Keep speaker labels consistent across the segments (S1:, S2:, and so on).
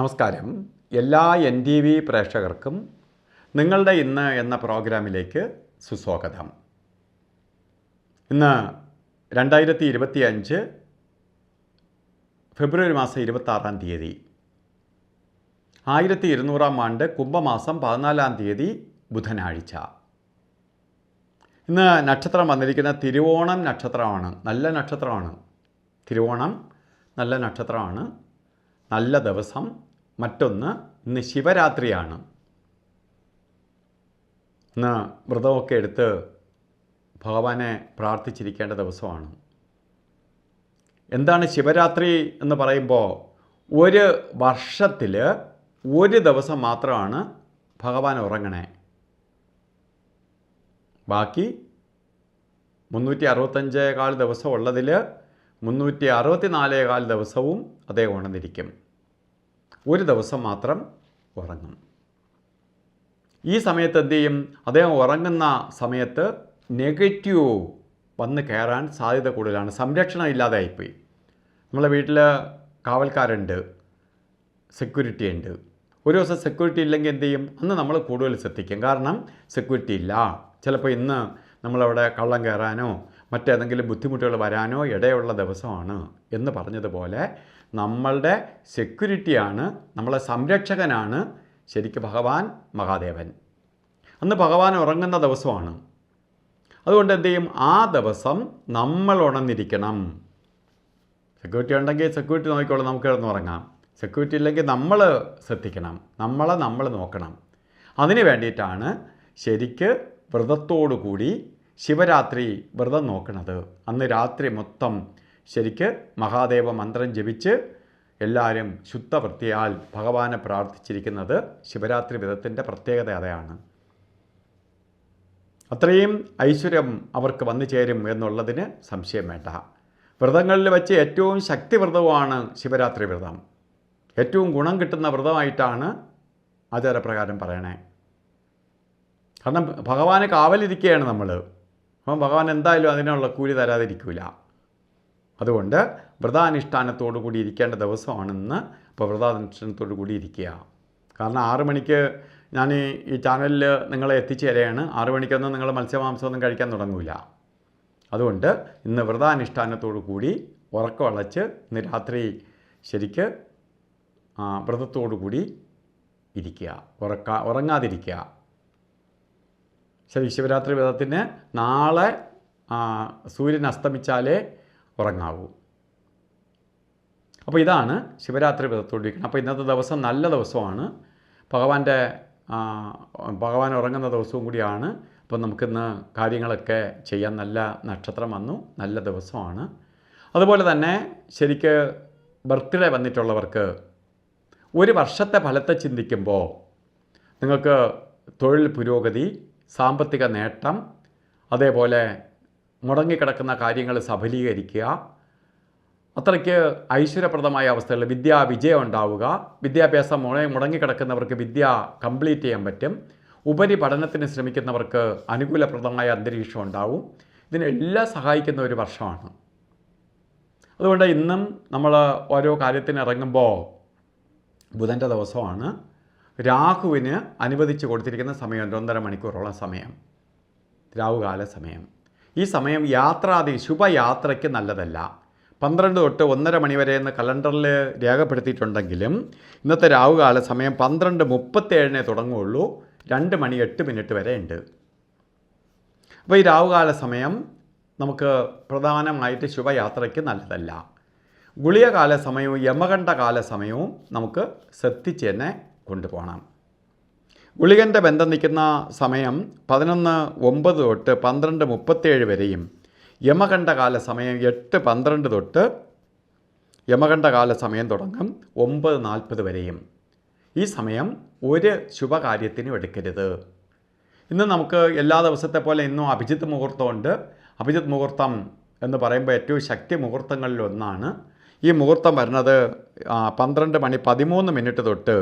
S1: നമസ്കാരം. എല്ലാ NTV പ്രേക്ഷകർക്കും നിങ്ങളുടെ ഇന്ന് എന്ന പ്രോഗ്രാമിലേക്ക് സുസ്വാഗതം. ഇന്ന് 2025 ഫെബ്രുവരി മാസം 26-ാം തീയതി, 1200-ാം ആണ്ട് കുംഭമാസം 14-ാം തീയതി ബുധനാഴ്ച. ഇന്ന് നക്ഷത്രം വന്നിരിക്കുന്ന തിരുവോണം നക്ഷത്രമാണ്. നല്ല നക്ഷത്രമാണ്. തിരുവോണം നല്ല നക്ഷത്രമാണ്. നല്ല ദിവസം. മറ്റൊന്ന്, ഇന്ന് ശിവരാത്രിയാണ്. ഇന്ന് വ്രതമൊക്കെ എടുത്ത് ഭഗവാനെ പ്രാർത്ഥിച്ചിരിക്കേണ്ട ദിവസമാണ്. എന്താണ് ശിവരാത്രി എന്ന് പറയുമ്പോൾ, ഒരു വർഷത്തിൽ ഒരു ദിവസം മാത്രമാണ് ഭഗവാൻ ഉറങ്ങണേ. ബാക്കി 365 ദിവസം ഉള്ളതിൽ 364 ദിവസവും അദ്ദേഹം ഉണർന്നിരിക്കും. ഒരു ദിവസം മാത്രം ഉറങ്ങും. ഈ സമയത്ത് എന്തു ചെയ്യും? അദ്ദേഹം ഉറങ്ങുന്ന സമയത്ത് നെഗറ്റീവ് വന്ന് കയറാൻ സാധ്യത കൂടുതലാണ്. സംരക്ഷണം ഇല്ലാതായിപ്പോയി. നമ്മളെ വീട്ടിൽ കാവൽക്കാരുണ്ട്, സെക്യൂരിറ്റി ഉണ്ട്. ഒരു ദിവസം സെക്യൂരിറ്റി ഇല്ലെങ്കിൽ എന്തു ചെയ്യും? അന്ന് നമ്മൾ കൂടുതൽ ശ്രദ്ധിക്കും. കാരണം സെക്യൂരിറ്റി ഇല്ല. ചിലപ്പോൾ ഇന്ന് നമ്മളവിടെ കള്ളം കയറാനോ മറ്റേതെങ്കിലും ബുദ്ധിമുട്ടുകൾ വരാനോ ഇടയുള്ള ദിവസമാണ് എന്ന് പറഞ്ഞതുപോലെ, നമ്മളുടെ സെക്യൂരിറ്റിയാണ്, നമ്മളെ സംരക്ഷകനാണ് ശരിക്കും ഭഗവാൻ മഹാദേവൻ. അന്ന് ഭഗവാൻ ഉറങ്ങുന്ന ദിവസമാണ്. അതുകൊണ്ട് എന്തു ചെയ്യും? ആ ദിവസം നമ്മൾ ഉണർന്നിരിക്കണം. സെക്യൂരിറ്റി ഉണ്ടെങ്കിൽ സെക്യൂരിറ്റി നോക്കിക്കോളാം, നമുക്ക് കിടന്നുറങ്ങാം. സെക്യൂരിറ്റി ഇല്ലെങ്കിൽ നമ്മൾ ശ്രദ്ധിക്കണം, നമ്മൾ നോക്കണം. അതിന് വേണ്ടിയിട്ടാണ് ശരിക്ക് വ്രതത്തോടു കൂടി ശിവരാത്രി വ്രതം നോക്കുന്നത്. അന്ന് രാത്രി മൊത്തം ശരിക്ക് മഹാദേവ മന്ത്രം ജപിച്ച് എല്ലാവരും ശുദ്ധവൃത്തിയാൽ ഭഗവാനെ പ്രാർത്ഥിച്ചിരിക്കുന്നത് ശിവരാത്രി വ്രതത്തിൻ്റെ പ്രത്യേകത അതാണ്. അത്രയും ഐശ്വര്യം അവർക്ക് വന്നു ചേരും എന്നുള്ളതിന് സംശയം വേണ്ട. വ്രതങ്ങളിൽ വെച്ച് ഏറ്റവും ശക്തിവ്രതവുമാണ് ശിവരാത്രി വ്രതം. ഏറ്റവും ഗുണം കിട്ടുന്ന വ്രതമായിട്ടാണ് ആചാരപ്രകാരം പറയണേ. കാരണം ഭഗവാന് കാവലിരിക്കുകയാണ് നമ്മൾ. അപ്പം ഭഗവാൻ എന്തായാലും അതിനുള്ള കൂലി തരാതിരിക്കില്ല. അതുകൊണ്ട് വ്രതാനുഷ്ഠാനത്തോടു കൂടി ഇരിക്കേണ്ട ദിവസമാണെന്ന്. അപ്പോൾ വ്രതാനുഷ്ഠാനത്തോടു കൂടി ഇരിക്കുക. കാരണം 6 മണിക്ക് ഞാൻ ഈ ചാനലിൽ നിങ്ങളെ എത്തിച്ചു തരികയാണ്. 6 മണിക്കൊന്നും നിങ്ങൾ മത്സ്യമാംസമൊന്നും കഴിക്കാൻ തുടങ്ങില്ല. അതുകൊണ്ട് ഇന്ന് വ്രതാനുഷ്ഠാനത്തോടു കൂടി ഉറക്കമളച്ച് ഇന്ന് രാത്രി ശരിക്ക് വ്രതത്തോടു കൂടി ഇരിക്കുക. ഉറങ്ങാതിരിക്കുക. ശരി, ശിവരാത്രി വ്രതത്തിന് നാളെ സൂര്യൻ അസ്തമിച്ചാലേ ഉറങ്ങാവൂ. അപ്പോൾ ഇതാണ് ശിവരാത്രി വ്രതത്തോടിരിക്കണം. അപ്പോൾ ഇന്നത്തെ ദിവസം നല്ല ദിവസമാണ്. ഭഗവാൻ ഉറങ്ങുന്ന ദിവസവും കൂടിയാണ്. അപ്പോൾ നമുക്കിന്ന് കാര്യങ്ങളൊക്കെ ചെയ്യാൻ നല്ല നക്ഷത്രം വന്നു, നല്ല ദിവസമാണ്. അതുപോലെ തന്നെ ശരിക്ക് ബർത്ത്ഡേ വന്നിട്ടുള്ളവർക്ക് ഒരു വർഷത്തെ ഫലത്തെ ചിന്തിക്കുമ്പോൾ നിങ്ങൾക്ക് തൊഴിൽ പുരോഗതി, സാമ്പത്തിക നേട്ടം, അതേപോലെ മുടങ്ങിക്കിടക്കുന്ന കാര്യങ്ങൾ സഫലീകരിക്കുക, അത്രയ്ക്ക് ഐശ്വര്യപ്രദമായ അവസ്ഥകളിൽ വിദ്യാവിജയം ഉണ്ടാവുക, വിദ്യാഭ്യാസം മുടങ്ങിക്കിടക്കുന്നവർക്ക് വിദ്യ കംപ്ലീറ്റ് ചെയ്യാൻ പറ്റും, ഉപരിപഠനത്തിന് ശ്രമിക്കുന്നവർക്ക് അനുകൂലപ്രദമായ അന്തരീക്ഷം ഉണ്ടാവും. ഇതിനെല്ലാം സഹായിക്കുന്ന ഒരു വർഷമാണ്. അതുകൊണ്ട് ഇന്നും നമ്മൾ ഓരോ കാര്യത്തിന് ഇറങ്ങുമ്പോൾ ബുധൻ്റെ ദിവസമാണ്. രാഹുവിന് അനുവദിച്ച് കൊടുത്തിരിക്കുന്ന സമയം 1.5 മണിക്കൂറോളം സമയം, രാഹുകാല സമയം. ഈ സമയം ശുഭയാത്രയ്ക്ക് നല്ലതല്ല. 12 തൊട്ട് 1:30 മണി വരെ എന്ന് കലണ്ടറിൽ രേഖപ്പെടുത്തിയിട്ടുണ്ടെങ്കിലും ഇന്നത്തെ രാഹുകാല സമയം 12:37 തുടങ്ങുകയുള്ളൂ. 2 മണി 8 മിനിറ്റ് വരെ ഉണ്ട്. അപ്പോൾ ഈ രാഹുകാല സമയം നമുക്ക് പ്രധാനമായിട്ട് ശുഭയാത്രയ്ക്ക് നല്ലതല്ല. ഗുളികകാല സമയവും യമകണ്ഠകാല സമയവും നമുക്ക് ശ്രദ്ധിച്ച് തന്നെ കൊണ്ടുപോകണം. ഗുളികൻ്റെ ബന്ധം നിൽക്കുന്ന സമയം 11:09 തൊട്ട് 12:37 വരെയും, യമകണ്ഠകാല സമയം 8:12 തൊട്ട് യമകണ്ഠകാല സമയം തുടങ്ങും 9:40 വരെയും. ഈ സമയം ഒരു ശുഭകാര്യത്തിനും എടുക്കരുത്. ഇന്ന് നമുക്ക് എല്ലാ ദിവസത്തെ പോലെ ഇന്നും അഭിജിത്ത് മുഹൂർത്തമുണ്ട്. അഭിജിത്ത് മുഹൂർത്തം എന്ന് പറയുമ്പോൾ ഏറ്റവും ശക്തി മുഹൂർത്തങ്ങളിലൊന്നാണ്. ഈ മുഹൂർത്തം വരുന്നത് 12:13 തൊട്ട്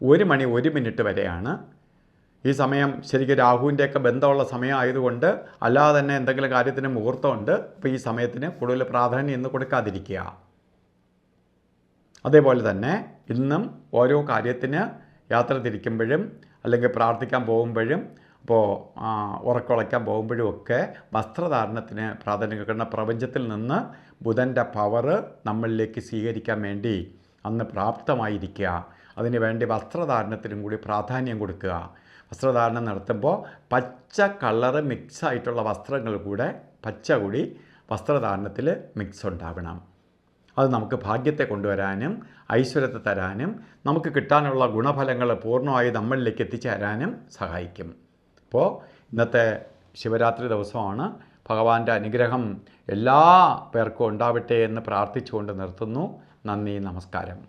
S1: 1 മണി 1 മിനിറ്റ് വരെയാണ്. ഈ സമയം ശരിക്കും രാഹുവിൻ്റെയൊക്കെ ബന്ധമുള്ള സമയം ആയതുകൊണ്ട് അല്ലാതെ തന്നെ എന്തെങ്കിലും കാര്യത്തിന് മുഹൂർത്തമുണ്ട്. അപ്പോൾ ഈ സമയത്തിന് കൂടുതൽ പ്രാധാന്യം ഇന്ന് കൊടുക്കാതിരിക്കുക. അതേപോലെ തന്നെ ഇന്നും ഓരോ കാര്യത്തിന് യാത്ര തിരിക്കുമ്പോഴും അല്ലെങ്കിൽ പ്രാർത്ഥിക്കാൻ പോകുമ്പോഴും ഇപ്പോൾ ഉറക്കുളയ്ക്കാൻ പോകുമ്പോഴും ഒക്കെ വസ്ത്രധാരണത്തിന് പ്രാധാന്യം കൊടുക്കുന്ന പ്രപഞ്ചത്തിൽ നിന്ന് ബുധൻ്റെ പവറ് നമ്മളിലേക്ക് സ്വീകരിക്കാൻ വേണ്ടി അന്ന് പ്രാപ്തമായിരിക്കുക. അതിന് വേണ്ടി വസ്ത്രധാരണത്തിനും കൂടി പ്രാധാന്യം കൊടുക്കുക. വസ്ത്രധാരണം നടത്തുമ്പോൾ പച്ച കളറ് മിക്സായിട്ടുള്ള വസ്ത്രങ്ങൾ കൂടെ പച്ച കൂടി വസ്ത്രധാരണത്തിൽ മിക്സ് ഉണ്ടാവണം. അത് നമുക്ക് ഭാഗ്യത്തെ കൊണ്ടുവരാനും ഐശ്വര്യത്തെ തരാനും നമുക്ക് കിട്ടാനുള്ള ഗുണഫലങ്ങൾ പൂർണ്ണമായി നമ്മളിലേക്ക് എത്തിച്ചേരാനും സഹായിക്കും. അപ്പോൾ ഇന്നത്തെ ശിവരാത്രി ദിവസമാണ്. ഭഗവാന്റെ അനുഗ്രഹം എല്ലാ പേർക്കും ഉണ്ടാവട്ടെ എന്ന് പ്രാർത്ഥിച്ചുകൊണ്ട് നിർത്തുന്നു. നന്ദി, നമസ്കാരം.